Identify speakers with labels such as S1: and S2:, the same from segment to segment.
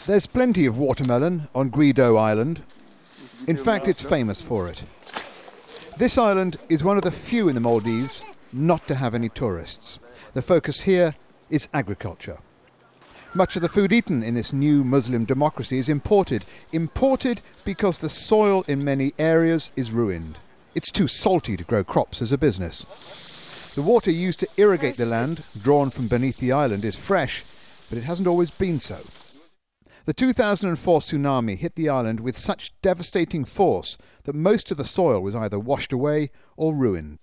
S1: There's plenty of watermelon on Guido Island. In fact, it's famous for it. This island is one of the few in the Maldives not to have any tourists. The focus here is agriculture. Much of the food eaten in this new Muslim democracy is imported. Imported because the soil in many areas is ruined. It's too salty to grow crops as a business. The water used to irrigate the land, drawn from beneath the island, is fresh, but it hasn't always been so. The 2004 tsunami hit the island with such devastating force that most of the soil was either washed away or ruined.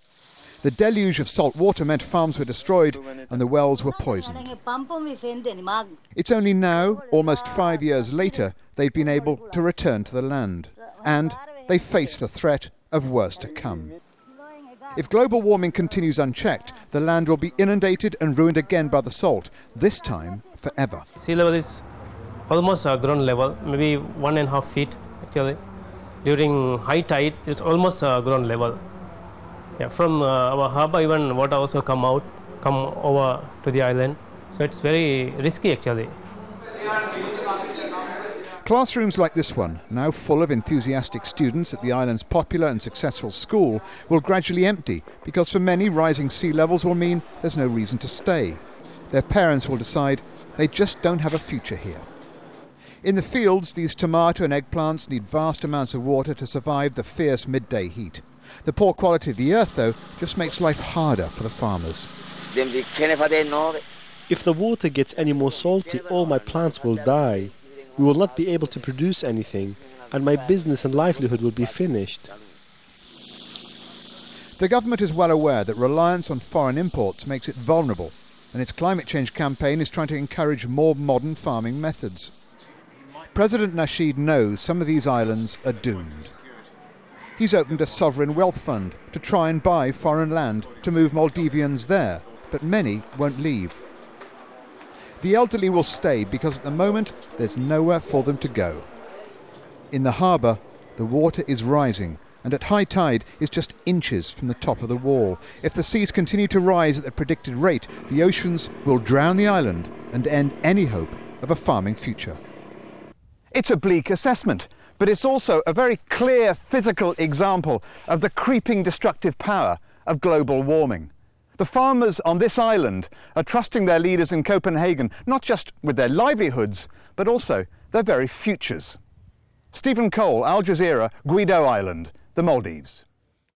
S1: The deluge of salt water meant farms were destroyed and the wells were poisoned. It's only now, almost 5 years later, they've been able to return to the land. And they face the threat of worse to come. If global warming continues unchecked, the land will be inundated and ruined again by the salt, this time forever.
S2: Sea level is almost ground level, maybe 1.5 feet actually. During high tide, it's almost ground level. Yeah, from our harbour, even water also come over to the island. So it's very risky actually.
S1: Classrooms like this one, now full of enthusiastic students at the island's popular and successful school, will gradually empty because for many rising sea levels will mean there's no reason to stay. Their parents will decide they just don't have a future here. In the fields, these tomato and eggplants need vast amounts of water to survive the fierce midday heat. The poor quality of the earth, though, just makes life harder for the farmers.
S3: If the water gets any more salty, all my plants will die. We will not be able to produce anything, and my business and livelihood will be finished.
S1: The government is well aware that reliance on foreign imports makes it vulnerable, and its climate change campaign is trying to encourage more modern farming methods. President Nasheed knows some of these islands are doomed. He's opened a sovereign wealth fund to try and buy foreign land to move Maldivians there, but many won't leave. The elderly will stay because at the moment there's nowhere for them to go. In the harbour, the water is rising, and at high tide is just inches from the top of the wall. If the seas continue to rise at the predicted rate, the oceans will drown the island and end any hope of a farming future. It's a bleak assessment, but it's also a very clear physical example of the creeping destructive power of global warming. The farmers on this island are trusting their leaders in Copenhagen, not just with their livelihoods, but also their very futures. Stephen Cole, Al Jazeera, Guido Island, the Maldives.